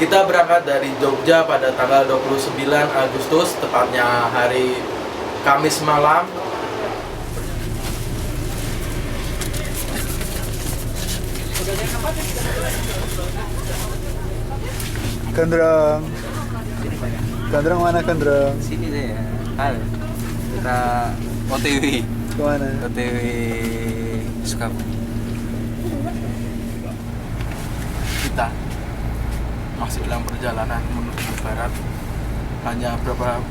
Kita berangkat dari Jogja pada tanggal 29 Agustus, tepatnya hari Kamis malam. Kendrong. Kendrong mana Kendrong? Sini deh ya. Halo. Kita OTW. Kemana? OTW Sukabumi. Kita masih dalam perjalanan menuju ke barat. Hanya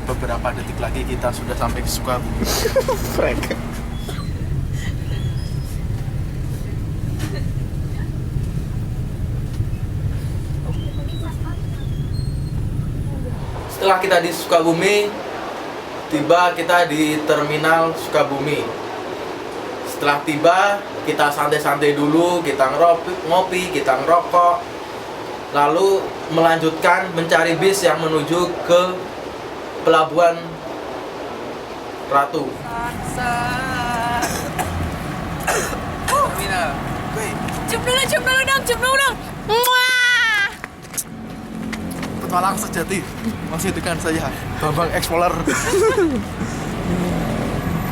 beberapa detik lagi kita sudah sampai ke Sukabumi. Frank. Setelah kita di Sukabumi, tiba kita di terminal Sukabumi. Setelah tiba, kita santai-santai dulu, kita ngopi, kita ngerokok, lalu melanjutkan mencari bis yang menuju ke Pelabuhan Ratu. Mina. Cium dulu dong. Muah. Petualang sejati masih dengan saya, Bambang Explorer.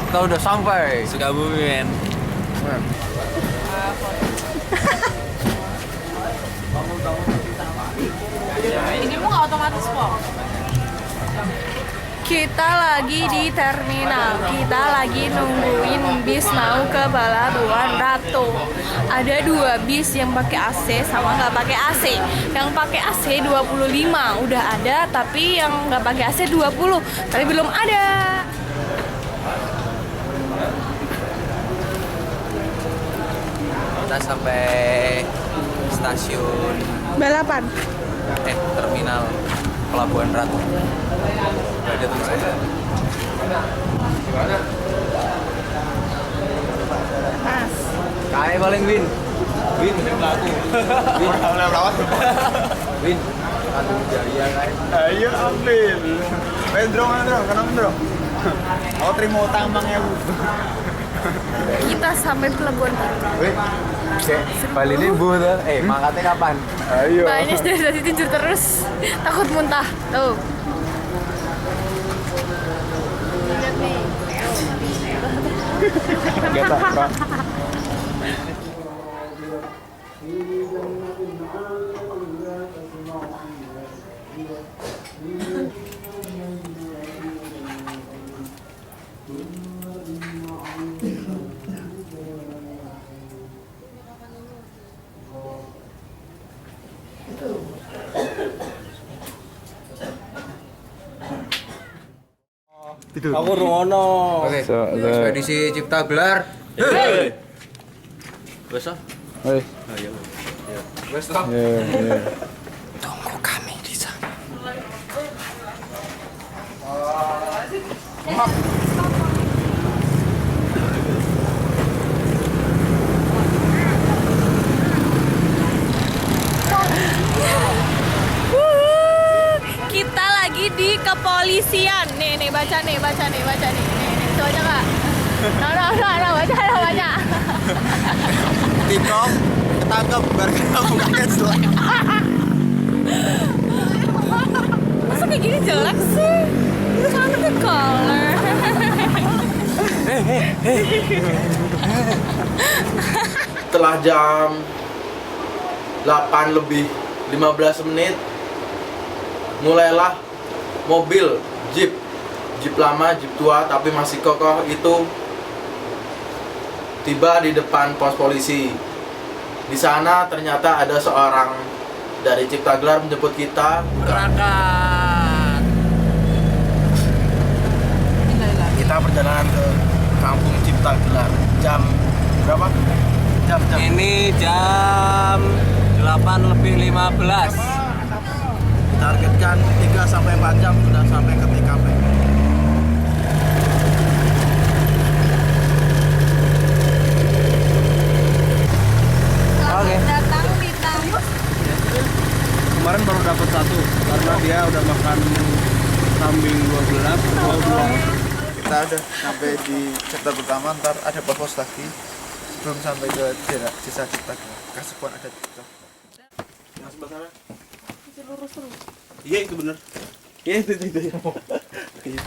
Kita udah sampai Sukabumi, men. Ini mau nggak otomatis kok. Kita lagi di terminal. Kita lagi nungguin bis mau ke Pelabuhan Ratu. Ada 2 bis yang pakai AC sama nggak pakai AC. Yang pakai AC 25 udah ada, tapi yang nggak pakai AC 20 tapi belum ada. Kita sampai stasiun Balapan. terminal Pelabuhan Ratu. Gak ada tuh saya. Mas. Kae paling Win. Win laku. Win berapa? Win. Aduh jaya kae. Ayo ambil. Mendrong, kenapa mendrong? Mau terima utang Bang ya, Bu. Kita sampai Pelabuhan Ratu. Wih. Bali ini Bu tuh. Mangkatnya kapan? Ayo. Banyak dari tadi tidur terus. Takut muntah. Tuh. Lihat nih. Kita, Bang. Tidur. Aku rungono. Oke. Ekspedisi Cipta Gelar. Hei. Wes ah. Hei. Ayo. Wes ah. Ya. Tunggu kami di sana. Kita lagi di kepolisian. Nih, baca nih. Nih, itu aja Kak. No, baca. Tiktok ketangkep gara-gara mukanya jelek. Masa kayak gini jelek sih? Cantik color. Setelah jam 8 lebih 15 menit, mulailah mobil Jeep lama, Jeep tua tapi masih kokoh itu tiba di depan pos polisi. Di sana ternyata ada seorang dari Cipta Gelar menjemput kita. Berangkat. Kita perjalanan ke kampung Cipta Gelar. Jam berapa? Jam. Ini jam 8:15. Targetkan 3 sampai 4 jam sudah sampai ke TKP. Oke. Datang di tamu. Kemarin baru dapat 1 karena dia udah makan kambing 12. Kita udah sampai di chapter pertama, ntar ada pos lagi sebelum sampai ke desa Cipta Gelar. Kasupuan ada Cipta Gelar. Yang sebelah sana. lurus dulu. Iya itu bener. Iya itu. Iya.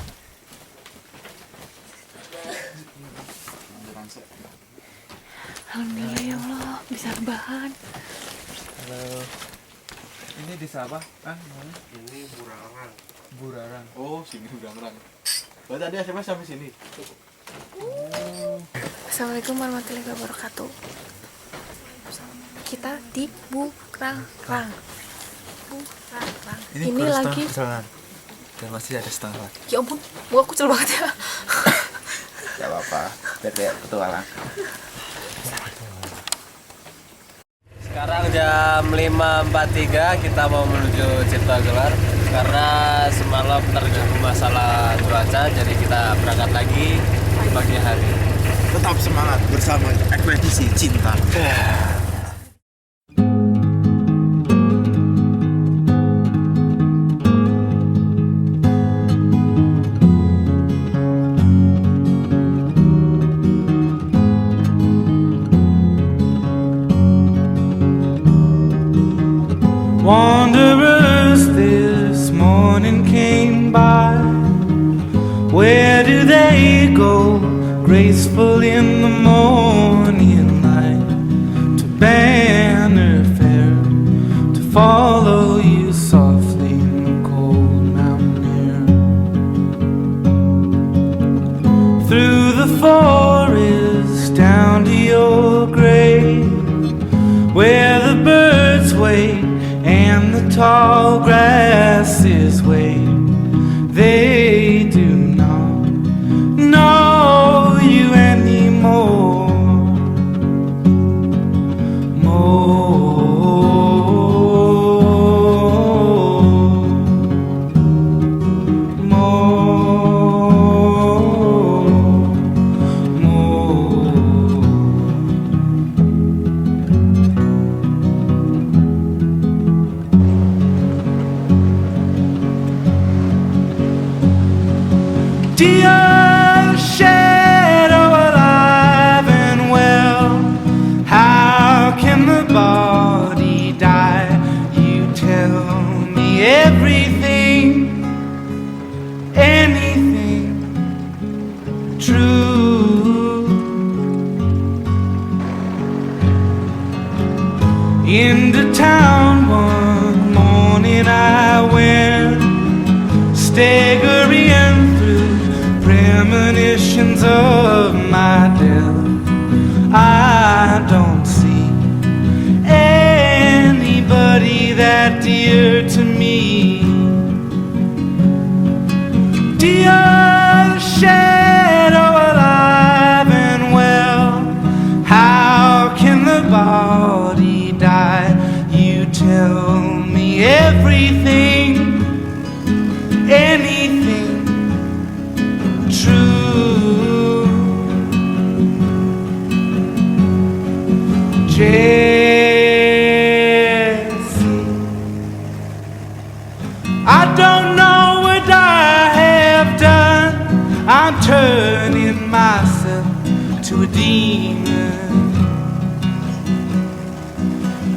Alhamdulillah ya Allah, bisa rebahan. Halo. Ini desa apa? Namanya? Ini Burarang. Burarang. Oh, sini Burarang. Oh, tadi SMS sampai sini. Assalamualaikum warahmatullahi wabarakatuh. Kita di Burarang. Ini lagi. Dan masih ada setengah lagi. Ya ampun, gua kucel banget ya. Gak apa-apa. Biar kayak petualang. Sekarang jam 5.43 kita mau menuju Cipta Gelar karena semalam terganggu masalah cuaca, jadi kita berangkat lagi di pagi hari. Tetap semangat bersama ekspedisi cinta. Wanderers this morning came by. Where do they go? Graceful in the morning light. To Banner Fair, to follow you softly in the cold mountain air. Through the forest down to your grave, where the birds wait and the tall grasses wave. They do not know you anymore. Dear shadow alive and well, how can the body die? You tell me everything, anything true. Into town one morning I went, staggering through premonitions of my death. I don't see anybody that dear to me. Dear shadow alive and well, how can the body die? You tell me everything, anything true. Jessie, I don't know what I have done. I'm turning myself to a demon.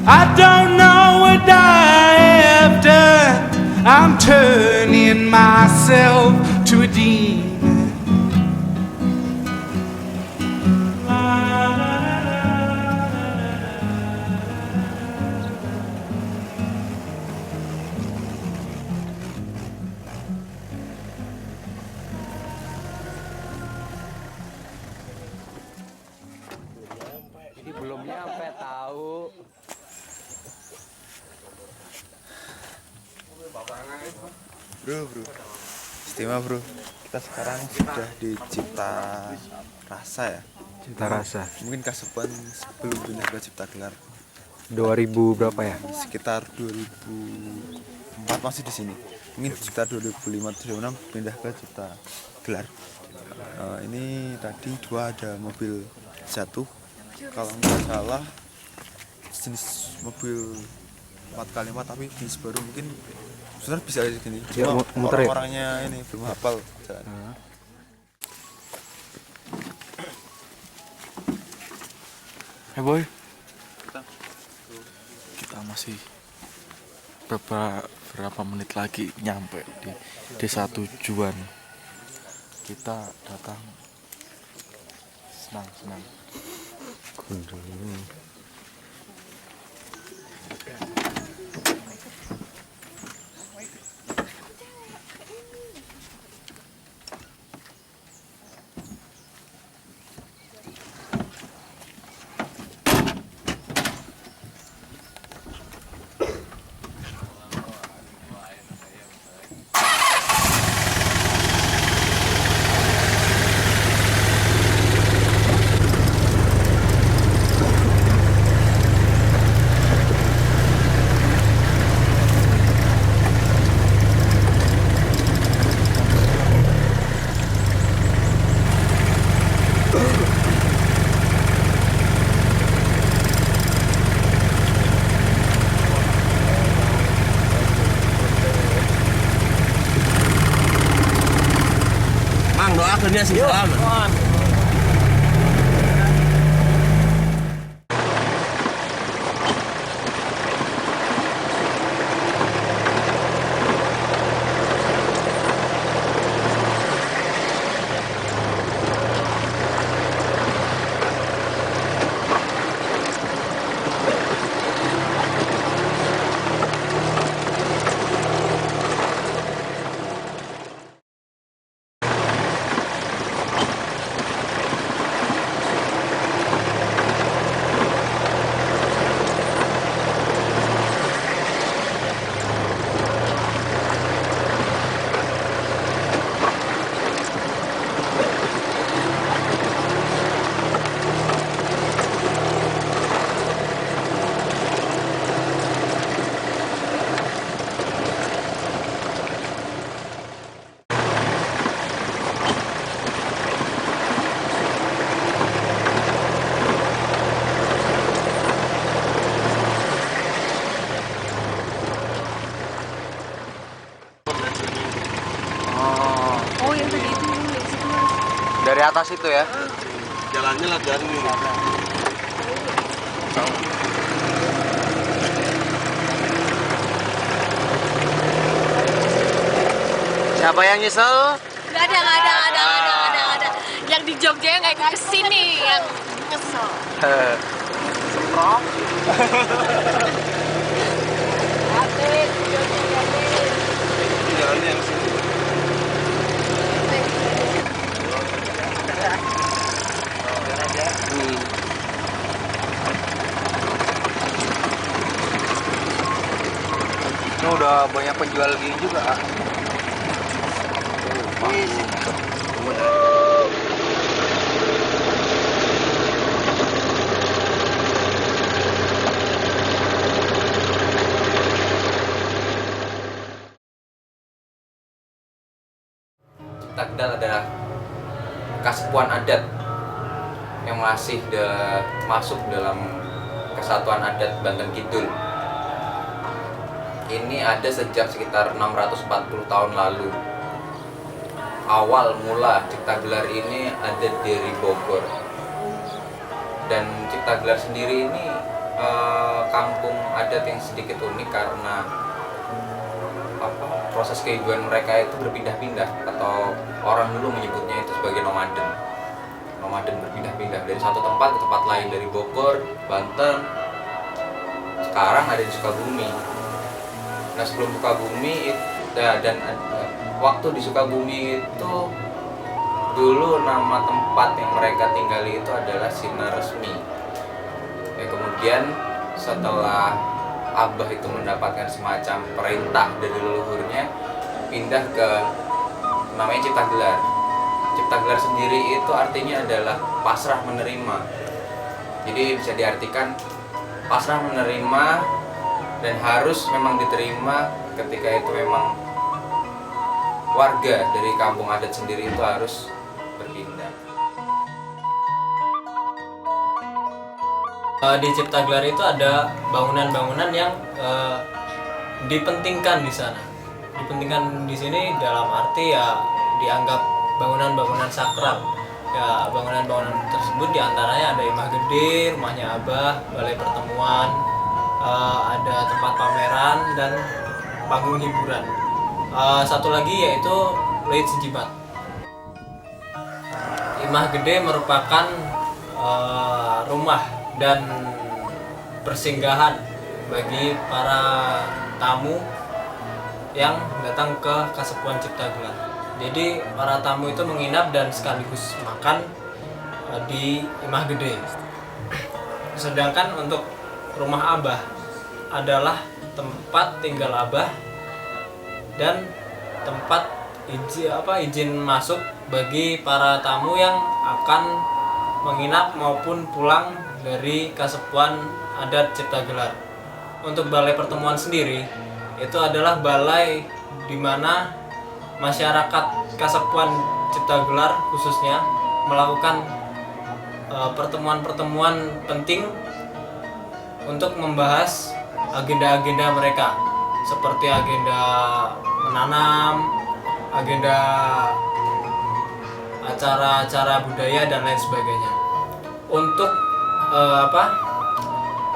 I don't know what I have done. I'm turning myself to a demon. Ini belum nyampe tahu. Bro. Istimewa bro. Kita sekarang sudah di Cipta Rasa ya. Cipta Rasa. Mungkin Kasepuan sebelum pindah ke Cipta Gelar. 2000 berapa ya? Sekitar 2004 masih di sini. Mungkin sekitar 2005-2006 pindah ke Cipta Gelar. Ini tadi ada mobil jatuh. Kalau nggak salah jenis mobil 4x4 tapi jenis baru, mungkin sebenarnya bisa aja gini. Ya, Cuma muter ya? orang-orangnya ini belum hafal jalan. Hey boy, Kita masih Beberapa menit lagi nyampe di desa tujuan. Kita datang senang-senang. Mang doakeun dia sing selamat. Oh, yang tadi itu yang situ. Dari atas itu ya. Jalannya lah dari ini. Siapa yang nyesel? Gak ada. Yang di Jogja yang nggak ikut kesini yang nyesel. Semprong. Jalannya yang sini. Ini udah banyak penjual gini juga. Cipta Gelar adalah kesatuan adat yang masih masuk dalam Kesatuan Adat Banten Kidul. Ini ada sejak sekitar 640 tahun lalu. Awal mula Cipta Gelar ini ada dari Bogor. Dan Cipta Gelar sendiri ini kampung adat yang sedikit unik karena proses kehidupan mereka itu berpindah-pindah, atau orang dulu menyebutnya itu sebagai nomaden. Nomaden berpindah-pindah dari satu tempat ke tempat lain, dari Bogor, Banten, sekarang ada di Sukabumi. Nah, sebelum Sukabumi dan waktu di Sukabumi itu dulu nama tempat yang mereka tinggali itu adalah Sinar Resmi. Ya, kemudian setelah Abah itu mendapatkan semacam perintah dari leluhurnya pindah ke namanya Cipta Gelar. Cipta Gelar sendiri itu artinya adalah pasrah menerima. Jadi bisa diartikan pasrah menerima dan harus memang diterima ketika itu memang warga dari kampung adat sendiri itu harus berpindah. Di Cipta Gelar itu ada bangunan-bangunan yang dipentingkan di sana. Dipentingkan di sini dalam arti ya dianggap bangunan-bangunan sakral. Ya, bangunan-bangunan tersebut diantaranya ada Imah Gede, rumahnya Abah, balai pertemuan, ada tempat pameran dan panggung hiburan. Satu lagi yaitu Leit Sejimat. Imah Gede merupakan rumah dan persinggahan bagi para tamu yang datang ke Kasepuhan Cipta Gelar. Jadi para tamu itu menginap dan sekaligus makan di Imah Gede. Sedangkan untuk rumah Abah adalah tempat tinggal Abah dan tempat izin masuk bagi para tamu yang akan menginap maupun pulang dari Kasepuhan Adat Cipta Gelar. Untuk balai pertemuan sendiri itu adalah balai di mana masyarakat Kasepuhan Cipta Gelar khususnya melakukan pertemuan-pertemuan penting untuk membahas agenda-agenda mereka seperti agenda menanam, agenda acara-acara budaya dan lain sebagainya.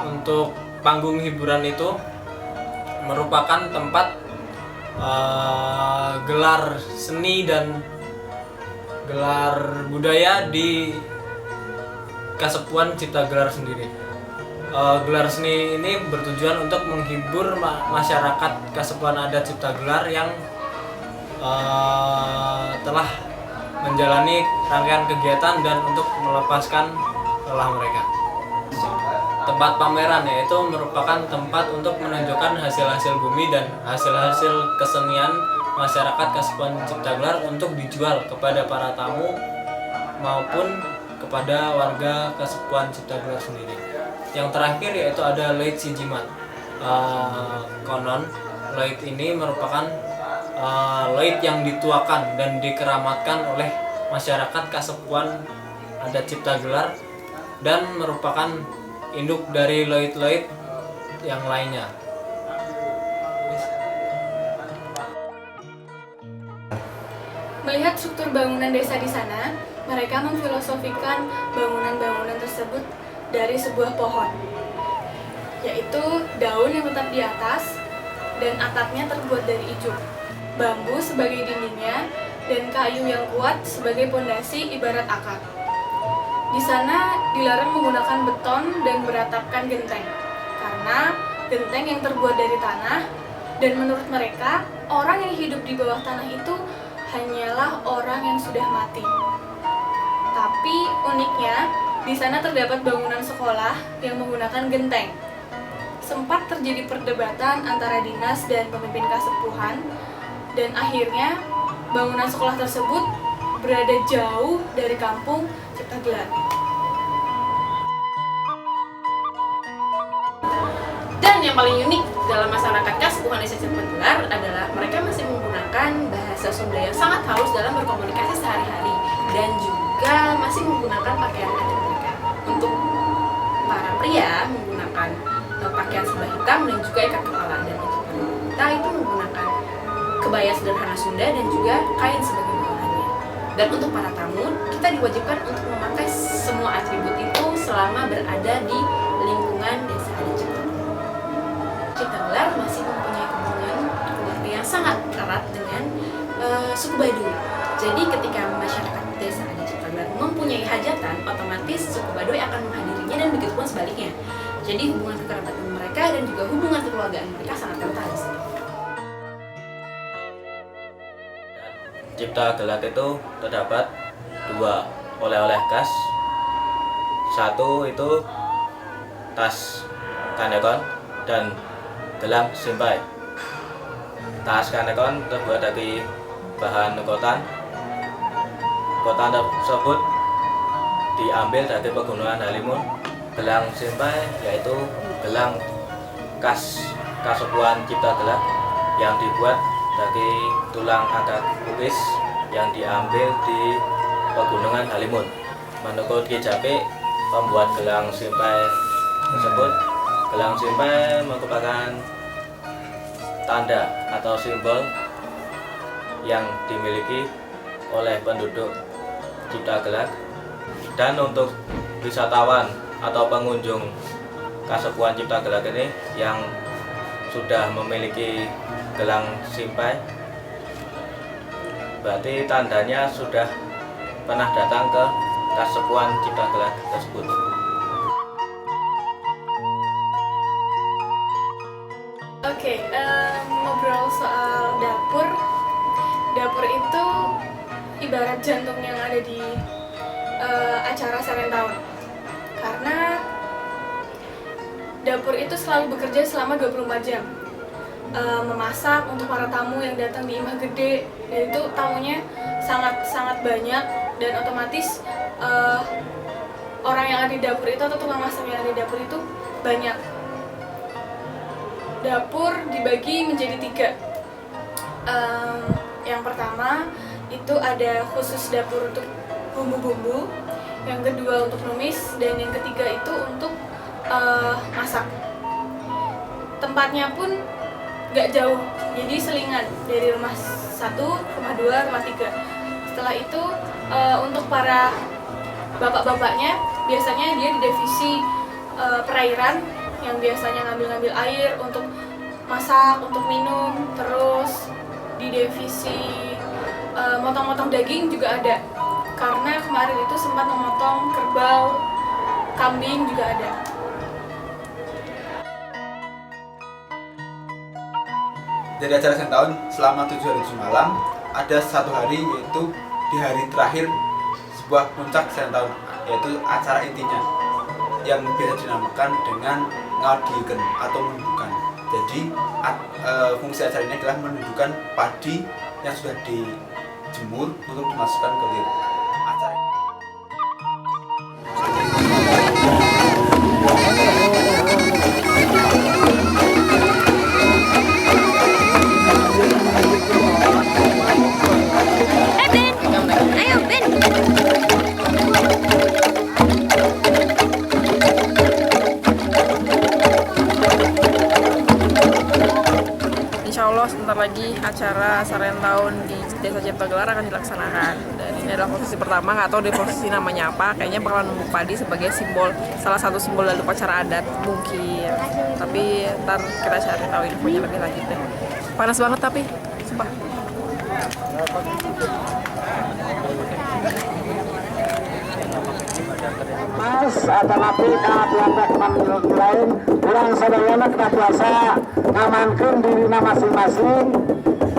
Untuk panggung hiburan itu merupakan tempat gelar seni dan gelar budaya di Kasepuhan Cipta Gelar sendiri. Gelar seni ini bertujuan untuk menghibur masyarakat Kasepuhan Adat Cipta Gelar yang telah menjalani rangkaian kegiatan dan untuk melepaskan lelah mereka. Tempat pameran yaitu merupakan tempat untuk menunjukkan hasil-hasil bumi dan hasil-hasil kesenian masyarakat Kasepuhan Cipta Gelar untuk dijual kepada para tamu maupun kepada warga Kasepuhan Cipta Gelar sendiri. Yang terakhir yaitu ada Leit Sejimat. Konon Leit ini merupakan Leit yang dituakan dan dikeramatkan oleh masyarakat Kasepuhan Adat Cipta Gelar dan merupakan induk dari Leit-Leit yang lainnya. Melihat struktur bangunan desa di sana, mereka memfilosofikan bangunan-bangunan tersebut dari sebuah pohon, yaitu daun yang tetap di atas dan atapnya terbuat dari ijuk, bambu sebagai dindingnya, dan kayu yang kuat sebagai pondasi ibarat akar. Di sana dilarang menggunakan beton dan beratapkan genteng, karena genteng yang terbuat dari tanah, dan menurut mereka, orang yang hidup di bawah tanah itu hanyalah orang yang sudah mati. Tapi uniknya, di sana terdapat bangunan sekolah yang menggunakan genteng. Sempat terjadi perdebatan antara dinas dan pemimpin Kasepuhan, dan akhirnya bangunan sekolah tersebut berada jauh dari kampung Cipta Gelar. Dan yang paling unik dalam masyarakat Kasepuhan Desa Cipta Gelar adalah mereka masih menggunakan bahasa Sunda yang sangat halus dalam berkomunikasi sehari-hari dan juga masih menggunakan pakaian adat mereka. Untuk para pria menggunakan pakaian serba hitam dan juga ikat kepala, dan untuk wanita itu menggunakan kebaya sederhana Sunda dan juga kain sebagai bawahannya. Dan untuk para tamu, kita diwajibkan untuk memakai semua atribut itu selama berada di lingkungan desa adat Cipta Gelar. Cipta Gelar masih mempunyai hubungan keluarga yang sangat erat dengan suku Baduy. Jadi ketika masyarakat desa adat Cipta Gelar mempunyai hajatan, otomatis suku Baduy akan menghadirinya dan begitu pun sebaliknya. Jadi hubungan kekerabatan mereka dan juga hubungan kekeluargaan mereka sangat kental. Cipta Gelar itu terdapat 2 oleh-oleh khas. Satu itu tas kanekon dan gelang simpai. Tas kanekon terbuat dari bahan kotan. Kotan tersebut diambil dari pegunungan Halimun. Gelang simpai yaitu gelang khas Kasepuhan Cipta Gelar yang dibuat dari tulang angkat kubis yang diambil di pegunungan Halimun. Menurut Ki Japi, pembuat gelang simpai tersebut, gelang simpai merupakan tanda atau simbol yang dimiliki oleh penduduk Cipta Gelar. Dan untuk wisatawan atau pengunjung Kasepuhan Cipta Gelar ini yang sudah memiliki gelang simpai, berarti tandanya sudah pernah datang ke Kasepuhan Cipta Gelar tersebut. Oke, ngobrol soal dapur. Dapur itu ibarat jantung yang ada di acara Serentau tahun. Karena dapur itu selalu bekerja selama 24 jam. Memasak untuk para tamu yang datang di Imah Gede, dan itu tamunya sangat banyak, dan otomatis orang yang ada di dapur itu atau tukang masak yang ada di dapur itu banyak. Dapur dibagi menjadi 3. Yang pertama itu ada khusus dapur untuk bumbu-bumbu, yang kedua untuk numis, dan yang ketiga itu untuk masak. Tempatnya pun gak jauh, jadi selingan dari rumah 1, rumah 2, rumah 3. Setelah itu untuk para bapak-bapaknya biasanya dia di divisi perairan, yang biasanya ngambil-ngambil air untuk masak, untuk minum. Terus di divisi motong-motong daging juga ada, karena kemarin itu sempat memotong kerbau, kambing juga ada. Dari acara Serentau selama 7 hari 7 malam, ada 1 hari yaitu di hari terakhir sebuah puncak Serentau, yaitu acara intinya yang biasa dinamakan dengan ngadiken atau menunjukkan. Jadi fungsi acara ini adalah menunjukkan padi yang sudah dijemur untuk dimasukkan ke lir. Acara ini sebentar lagi acara Serentau di Desa Cipta Gelar akan dilaksanakan, dan ini adalah posisi pertama. Nggak tahu di posisi namanya apa, kayaknya bakalan numbuk padi sebagai simbol, salah satu simbol dari upacara adat mungkin, tapi ntar kita cari tahu infonya lebih lanjut deh. Panas banget tapi sumpah. Mas atau napi pihak lain kurang sadayana kita biasa ngamankan diri masing-masing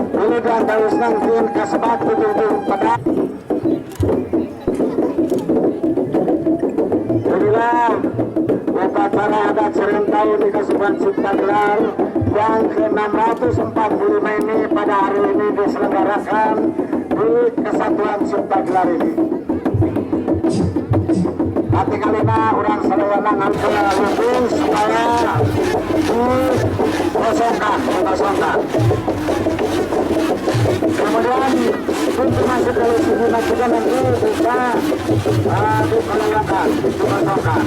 dulu dan terus nangkin kesebat tujuh pada jadilah upacara adat Serentau di Kasepuhan Cipta Gelar yang ke-645 ini pada hari ini diselenggarakan di Kesatuan Cipta Gelar ini. Hati kalina orang sadayana ngambil lumpur supaya dikosongkan. Kemudian untuk masuk ke sini juga nanti bisa dikosongkan.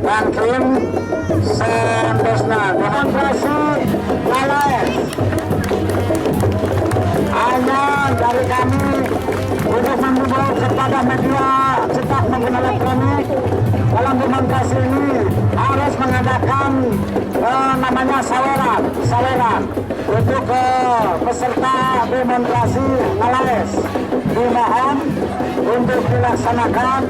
Mungkin sendosna demonstrasi lalai hanya dari kami untuk mengimbau kepada media cetak maupun elektronik dalam demonstrasi ini harus mengadakan namanya saweran untuk peserta demonstrasi Ngalaes. Dimohon untuk dilaksanakan.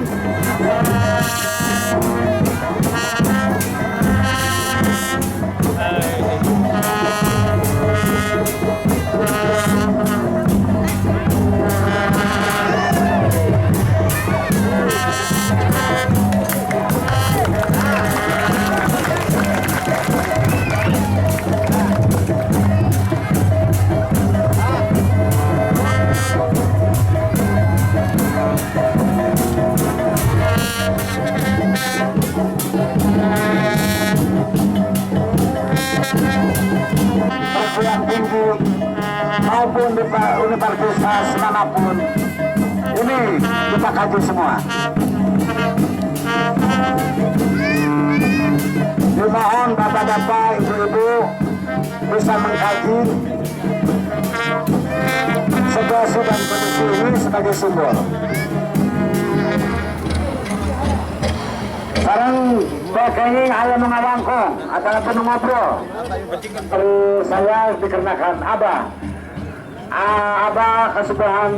Perguruan tinggi maupun di universitas manapun ini kita kaji semua. Dimohon bapak-bapak, ibu-ibu di bisa mengkaji situasi dan kondisi ini sebagai simbol. Sekarang pokoknya ayah mengawangkong adalah penuh ngobrol. Saya dikarenakan Abah kesubuhan.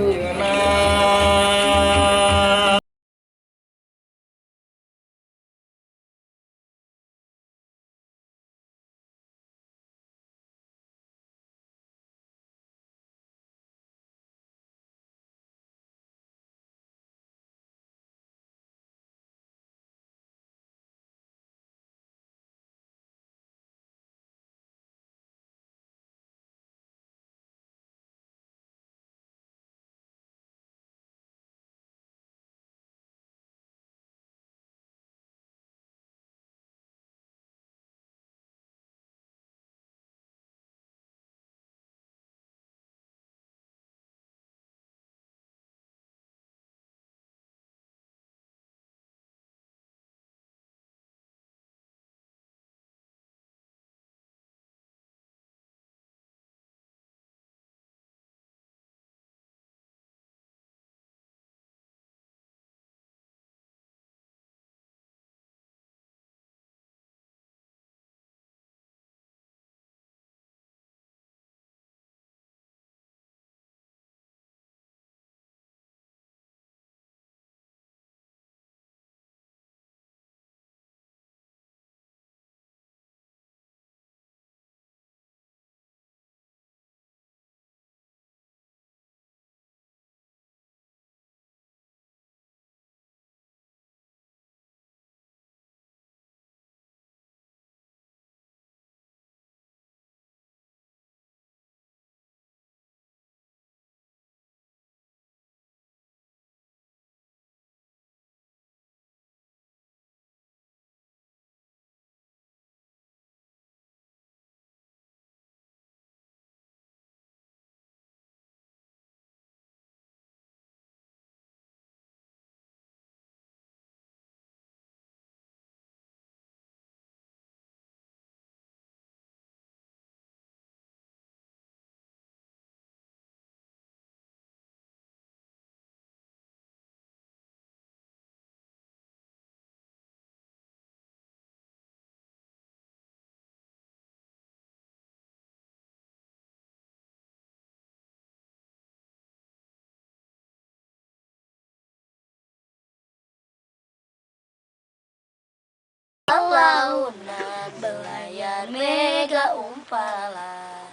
Launan belayar mega umpala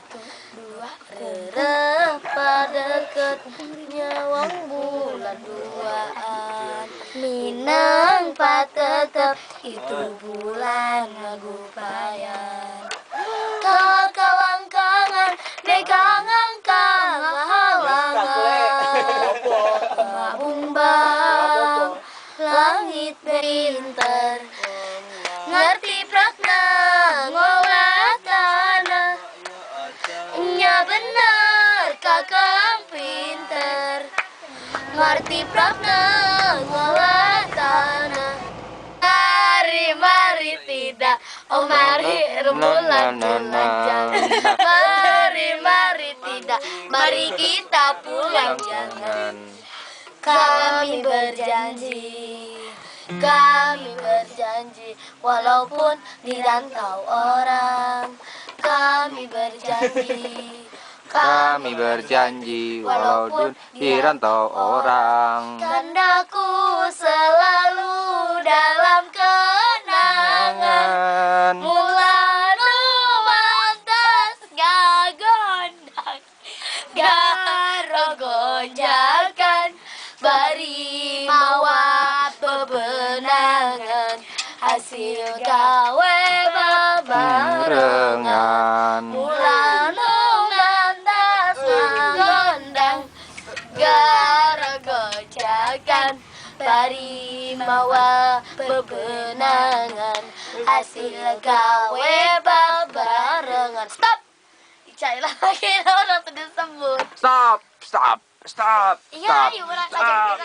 rereh pada deketnya wong bulan duaan minang patetep itu bulan ngagupayan kawan kangen megang angkang halangan bumbang langit pinter ngerti prakna ngolah tanah nya bener kakak pinter ngerti prakna ngolah tanah mari tidak oh mari rembulan mari tidak mari kita pulang jangan kami berjanji walaupun di rantau orang kami berjanji walaupun di rantau orang kandaku selalu dalam kenangan mulan mantas ngagondang garogonjakan bari mawa bebenangan hasil gawe babarengan mulan mantas ngagondang garogonjakan bari mawa bebenangan hasil gawe babarengan. Stop. Icailah lagi orang sudah sembuh. Stop. Iya, yuk berangkat.